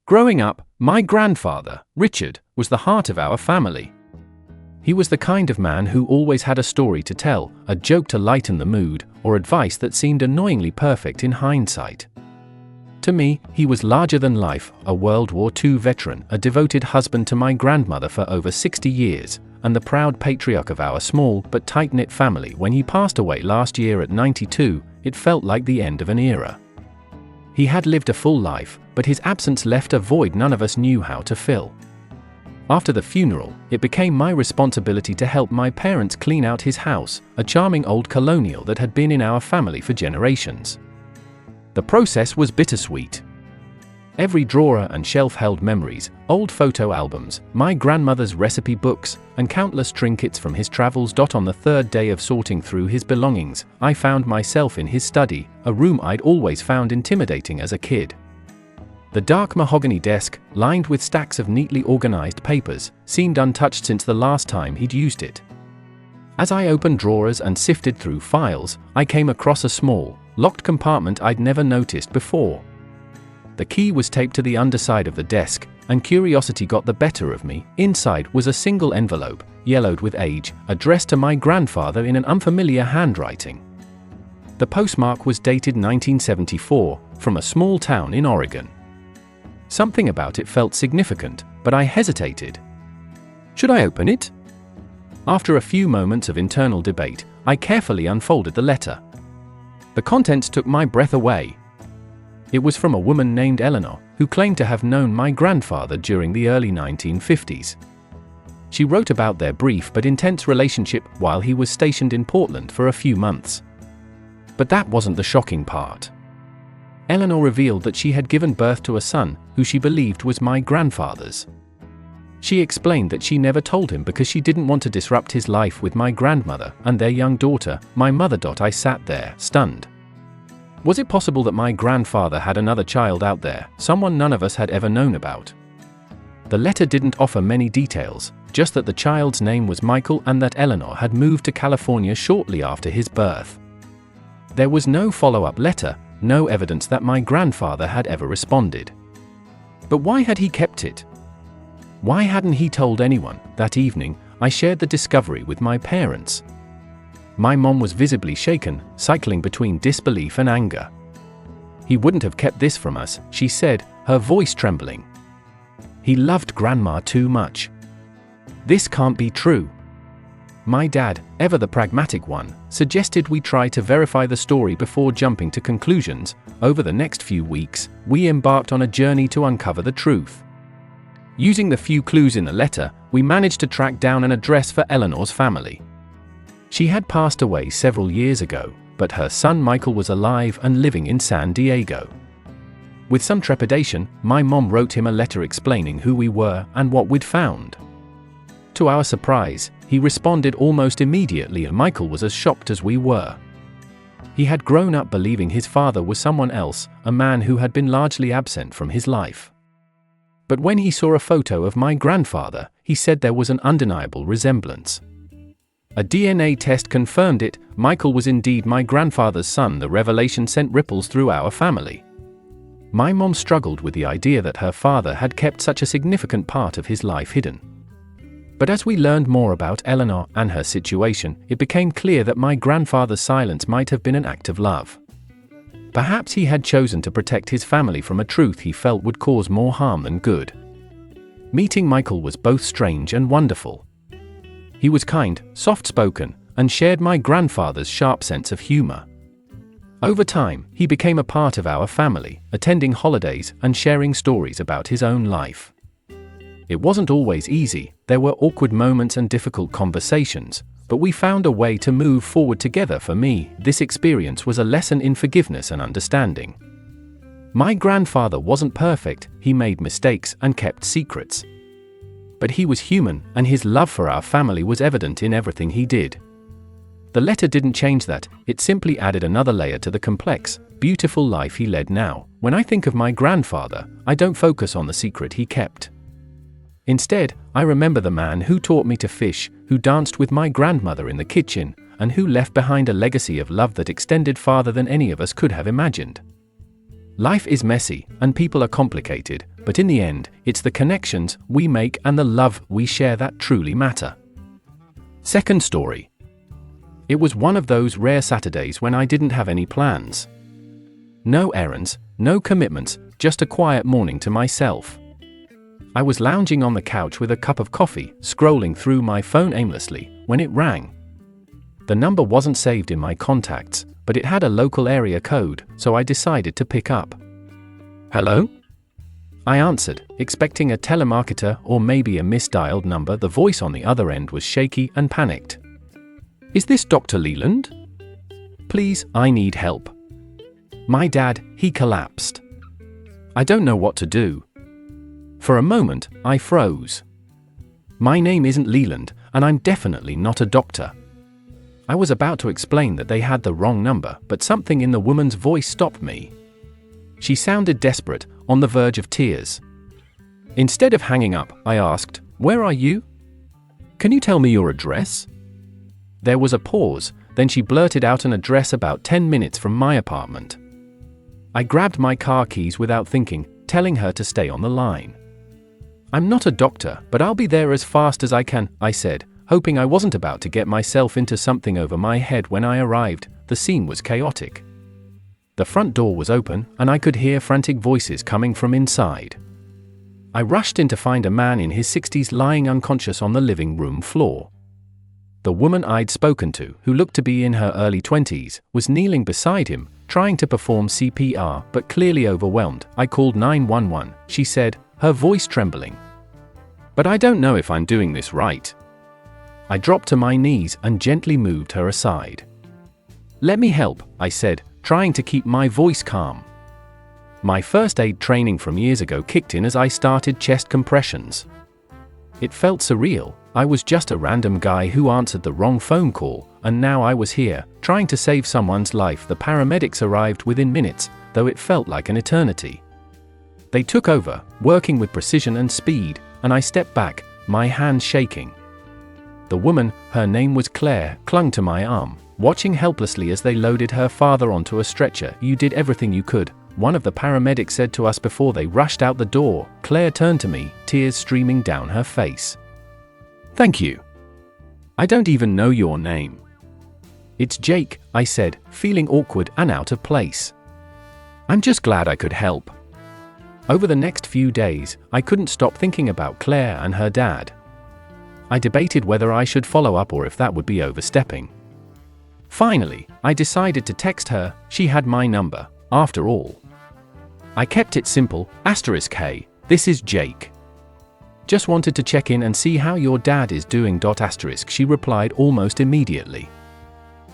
Growing up, my grandfather, Richard, was the heart of our family. He was the kind of man who always had a story to tell, a joke to lighten the mood, or advice that seemed annoyingly perfect in hindsight. To me, he was larger than life, a World War II veteran, a devoted husband to my grandmother for over 60 years, and the proud patriarch of our small but tight-knit family. When he passed away last year at 92, it felt like the end of an era. He had lived a full life, but his absence left a void none of us knew how to fill. After the funeral, it became my responsibility to help my parents clean out his house, a charming old colonial that had been in our family for generations. The process was bittersweet. Every drawer and shelf held memories, old photo albums, my grandmother's recipe books, and countless trinkets from his travels. On the third day of sorting through his belongings, I found myself in his study, a room I'd always found intimidating as a kid. The dark mahogany desk, lined with stacks of neatly organized papers, seemed untouched since the last time he'd used it. As I opened drawers and sifted through files, I came across a small, locked compartment I'd never noticed before. The key was taped to the underside of the desk, and curiosity got the better of me. Inside was a single envelope, yellowed with age, addressed to my grandfather in an unfamiliar handwriting. The postmark was dated 1974, from a small town in Oregon. Something about it felt significant, but I hesitated. Should I open it? After a few moments of internal debate, I carefully unfolded the letter. The contents took my breath away. It was from a woman named Eleanor, who claimed to have known my grandfather during the early 1950s. She wrote about their brief but intense relationship while he was stationed in Portland for a few months. But that wasn't the shocking part. Eleanor revealed that she had given birth to a son, who she believed was my grandfather's. She explained that she never told him because she didn't want to disrupt his life with my grandmother and their young daughter, my mother. I sat there, stunned. Was it possible that my grandfather had another child out there, someone none of us had ever known about? The letter didn't offer many details, just that the child's name was Michael and that Eleanor had moved to California shortly after his birth. There was no follow-up letter, no evidence that my grandfather had ever responded. But why had he kept it? Why hadn't he told anyone? That evening, I shared the discovery with my parents. My mom was visibly shaken, cycling between disbelief and anger. He wouldn't have kept this from us, she said, her voice trembling. He loved Grandma too much. This can't be true. My dad, ever the pragmatic one, suggested we try to verify the story before jumping to conclusions. Over the next few weeks, we embarked on a journey to uncover the truth. Using the few clues in the letter, we managed to track down an address for Eleanor's family. She had passed away several years ago, but her son Michael was alive and living in San Diego. With some trepidation, my mom wrote him a letter explaining who we were and what we'd found. To our surprise, he responded almost immediately, and Michael was as shocked as we were. He had grown up believing his father was someone else, a man who had been largely absent from his life. But when he saw a photo of my grandfather, he said there was an undeniable resemblance. A DNA test confirmed it. Michael was indeed my grandfather's son. The revelation sent ripples through our family. My mom struggled with the idea that her father had kept such a significant part of his life hidden. But as we learned more about Eleanor and her situation, it became clear that my grandfather's silence might have been an act of love. Perhaps he had chosen to protect his family from a truth he felt would cause more harm than good. Meeting Michael was both strange and wonderful. He was kind, soft-spoken, and shared my grandfather's sharp sense of humor. Over time, he became a part of our family, attending holidays and sharing stories about his own life. It wasn't always easy, there were awkward moments and difficult conversations, but we found a way to move forward together. For me, this experience was a lesson in forgiveness and understanding. My grandfather wasn't perfect, he made mistakes and kept secrets. But he was human, and his love for our family was evident in everything he did. The letter didn't change that, it simply added another layer to the complex, beautiful life he led now. When I think of my grandfather, I don't focus on the secret he kept. Instead, I remember the man who taught me to fish, who danced with my grandmother in the kitchen, and who left behind a legacy of love that extended farther than any of us could have imagined. Life is messy, and people are complicated, but in the end, it's the connections we make and the love we share that truly matter. Second story. It was one of those rare Saturdays when I didn't have any plans. No errands, no commitments, just a quiet morning to myself. I was lounging on the couch with a cup of coffee, scrolling through my phone aimlessly, when it rang. The number wasn't saved in my contacts, but it had a local area code, so I decided to pick up. "Hello?" I answered, expecting a telemarketer or maybe a misdialed number. The voice on the other end was shaky and panicked. "Is this Dr. Leland? Please, I need help. My dad, he collapsed. I don't know what to do." For a moment, I froze. My name isn't Leland, and I'm definitely not a doctor. I was about to explain that they had the wrong number, but something in the woman's voice stopped me. She sounded desperate, on the verge of tears. Instead of hanging up, I asked, "Where are you? Can you tell me your address?" There was a pause, then she blurted out an address about 10 minutes from my apartment. I grabbed my car keys without thinking, telling her to stay on the line. "I'm not a doctor, but I'll be there as fast as I can," I said, hoping I wasn't about to get myself into something over my head. When I arrived, the scene was chaotic. The front door was open, and I could hear frantic voices coming from inside. I rushed in to find a man in his 60s lying unconscious on the living room floor. The woman I'd spoken to, who looked to be in her early 20s, was kneeling beside him, trying to perform CPR, but clearly overwhelmed. "I called 911, she said, her voice trembling. "But I don't know if I'm doing this right." I dropped to my knees and gently moved her aside. "Let me help," I said, trying to keep my voice calm. My first aid training from years ago kicked in as I started chest compressions. It felt surreal. I was just a random guy who answered the wrong phone call, and now I was here, trying to save someone's life. The paramedics arrived within minutes, though it felt like an eternity. They took over, working with precision and speed, and I stepped back, my hands shaking. The woman, her name was Claire, clung to my arm, watching helplessly as they loaded her father onto a stretcher. "You did everything you could," one of the paramedics said to us before they rushed out the door. Claire turned to me, tears streaming down her face. "Thank you. I don't even know your name." "It's Jake," I said, feeling awkward and out of place. "I'm just glad I could help." Over the next few days, I couldn't stop thinking about Claire and her dad. I debated whether I should follow up or if that would be overstepping. Finally, I decided to text her. She had my number, after all. I kept it simple, *Hey, this is Jake. Just wanted to check in and see how your dad is doing. *. She replied almost immediately.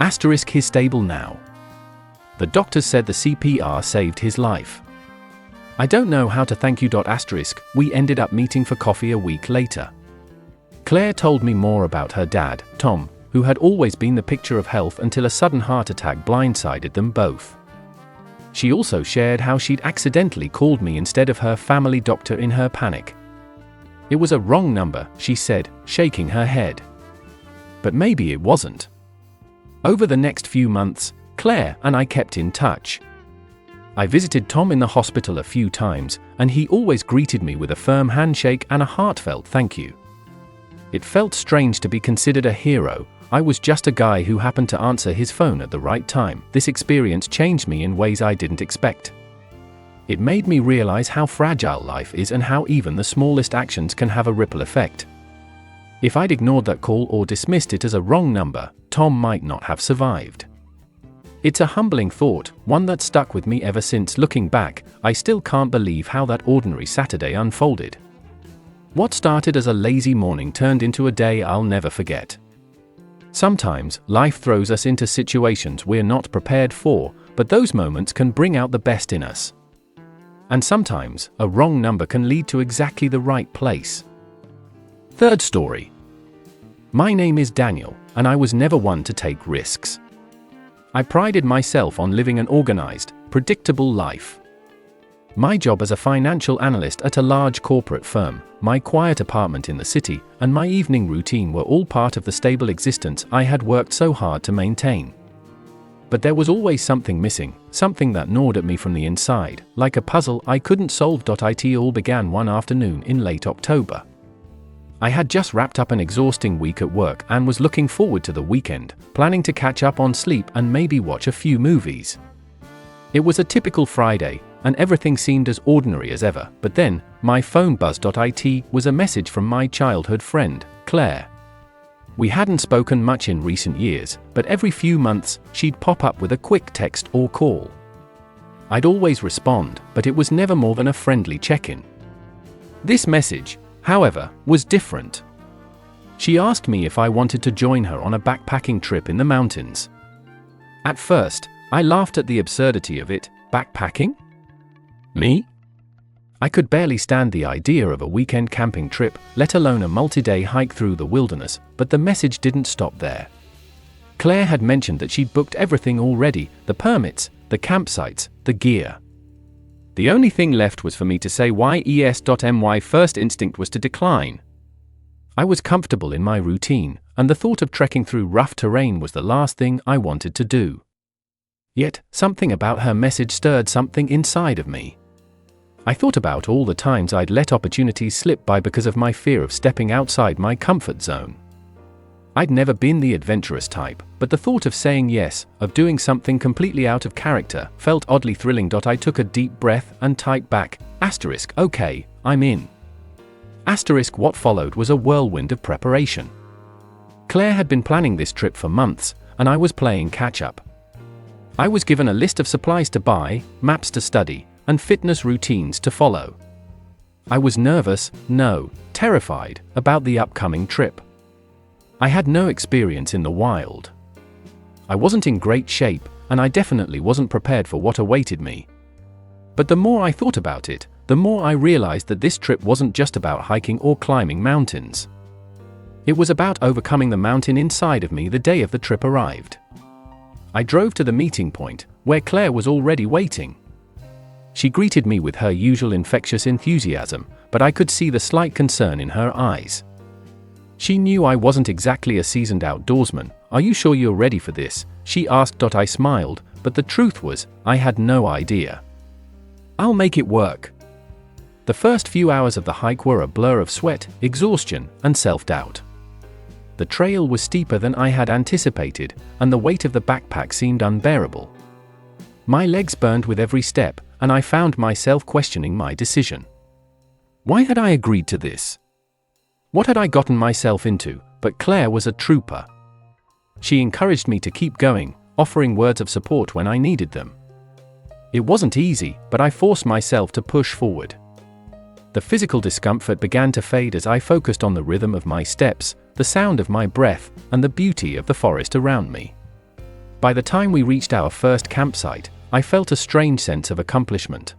*He's stable now. The doctors said the CPR saved his life. I don't know how to thank you. *. We ended up meeting for coffee a week later. Claire told me more about her dad, Tom, who had always been the picture of health until a sudden heart attack blindsided them both. She also shared how she'd accidentally called me instead of her family doctor in her panic. "It was a wrong number," she said, shaking her head. But maybe it wasn't. Over the next few months, Claire and I kept in touch. I visited Tom in the hospital a few times, and he always greeted me with a firm handshake and a heartfelt thank you. It felt strange to be considered a hero. I was just a guy who happened to answer his phone at the right time. This experience changed me in ways I didn't expect. It made me realize how fragile life is and how even the smallest actions can have a ripple effect. If I'd ignored that call or dismissed it as a wrong number, Tom might not have survived. It's a humbling thought, one that stuck with me ever since. Looking back, I still can't believe how that ordinary Saturday unfolded. What started as a lazy morning turned into a day I'll never forget. Sometimes, life throws us into situations we're not prepared for, but those moments can bring out the best in us. And sometimes, a wrong number can lead to exactly the right place. Third story. My name is Daniel, and I was never one to take risks. I prided myself on living an organized, predictable life. My job as a financial analyst at a large corporate firm, my quiet apartment in the city, and my evening routine were all part of the stable existence I had worked so hard to maintain. but there was always something missing, something that gnawed at me from the inside, like a puzzle I couldn't solve. It all began one afternoon in late October. I had just wrapped up an exhausting week at work and was looking forward to the weekend, planning to catch up on sleep and maybe watch a few movies. It was a typical Friday, and everything seemed as ordinary as ever, but then, my phone buzzed. It was a message from my childhood friend, Claire. We hadn't spoken much in recent years, but every few months, she'd pop up with a quick text or call. I'd always respond, but it was never more than a friendly check-in. This message, however, was different. She asked me if I wanted to join her on a backpacking trip in the mountains. At first, I laughed at the absurdity of it. Backpacking? Me? I could barely stand the idea of a weekend camping trip, let alone a multi-day hike through the wilderness, but the message didn't stop there. Claire had mentioned that she'd booked everything already, the permits, the campsites, the gear. The only thing left was for me to say yes. My first instinct was to decline. I was comfortable in my routine, and the thought of trekking through rough terrain was the last thing I wanted to do. Yet, something about her message stirred something inside of me. I thought about all the times I'd let opportunities slip by because of my fear of stepping outside my comfort zone. I'd never been the adventurous type, but the thought of saying yes, of doing something completely out of character, felt oddly thrilling. I took a deep breath and typed back, okay, I'm in. What followed was a whirlwind of preparation. Claire had been planning this trip for months, and I was playing catch-up. I was given a list of supplies to buy, maps to study, and fitness routines to follow. I was nervous, terrified, about the upcoming trip. I had no experience in the wild. I wasn't in great shape, and I definitely wasn't prepared for what awaited me. But the more I thought about it, the more I realized that this trip wasn't just about hiking or climbing mountains. It was about overcoming the mountain inside of me the day of the trip arrived. I drove to the meeting point, where Claire was already waiting. She greeted me with her usual infectious enthusiasm, but I could see the slight concern in her eyes. She knew I wasn't exactly a seasoned outdoorsman. "Are you sure you're ready for this?" she asked. I smiled, but the truth was, I had no idea. "I'll make it work." The first few hours of the hike were a blur of sweat, exhaustion, and self-doubt. The trail was steeper than I had anticipated, and the weight of the backpack seemed unbearable. My legs burned with every step, and I found myself questioning my decision. Why had I agreed to this? What had I gotten myself into? But Claire was a trooper. She encouraged me to keep going, offering words of support when I needed them. It wasn't easy, but I forced myself to push forward. The physical discomfort began to fade as I focused on the rhythm of my steps, the sound of my breath, and the beauty of the forest around me. By the time we reached our first campsite, I felt a strange sense of accomplishment.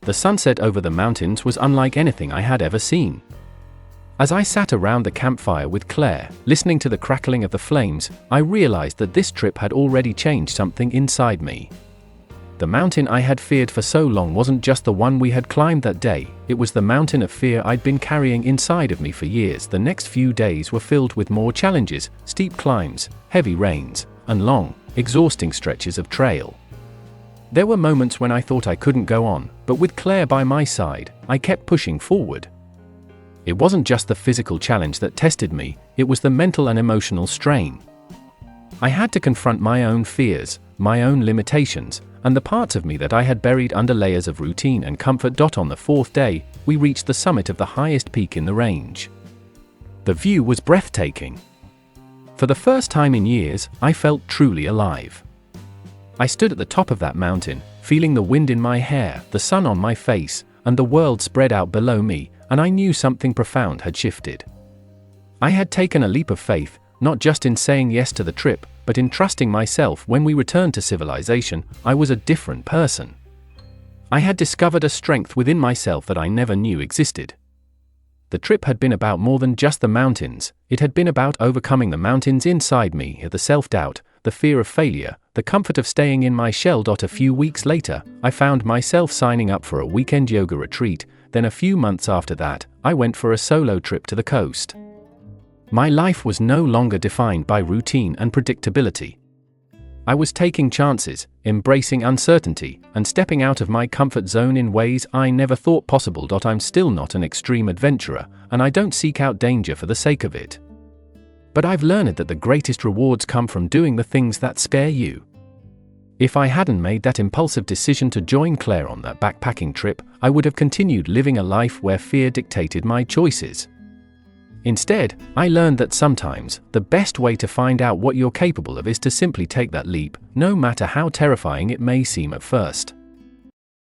The sunset over the mountains was unlike anything I had ever seen. As I sat around the campfire with Claire, listening to the crackling of the flames, I realized that this trip had already changed something inside me. The mountain I had feared for so long wasn't just the one we had climbed that day, it was the mountain of fear I'd been carrying inside of me for years. The next few days were filled with more challenges, steep climbs, heavy rains, and long, exhausting stretches of trail. There were moments when I thought I couldn't go on, but with Claire by my side, I kept pushing forward. It wasn't just the physical challenge that tested me, it was the mental and emotional strain. I had to confront my own fears, my own limitations, and the parts of me that I had buried under layers of routine and comfort. On the fourth day, we reached the summit of the highest peak in the range. The view was breathtaking. For the first time in years, I felt truly alive. I stood at the top of that mountain, feeling the wind in my hair, the sun on my face, and the world spread out below me, and I knew something profound had shifted. I had taken a leap of faith, not just in saying yes to the trip, but in trusting myself. When we returned to civilization, I was a different person. I had discovered a strength within myself that I never knew existed. The trip had been about more than just the mountains, it had been about overcoming the mountains inside me, the self-doubt, the fear of failure, the comfort of staying in my shell. A few weeks later, I found myself signing up for a weekend yoga retreat, then a few months after that, I went for a solo trip to the coast. My life was no longer defined by routine and predictability. I was taking chances, embracing uncertainty, and stepping out of my comfort zone in ways I never thought possible. I'm still not an extreme adventurer, and I don't seek out danger for the sake of it. But I've learned that the greatest rewards come from doing the things that scare you. If I hadn't made that impulsive decision to join Claire on that backpacking trip, I would have continued living a life where fear dictated my choices. Instead, I learned that sometimes, the best way to find out what you're capable of is to simply take that leap, no matter how terrifying it may seem at first.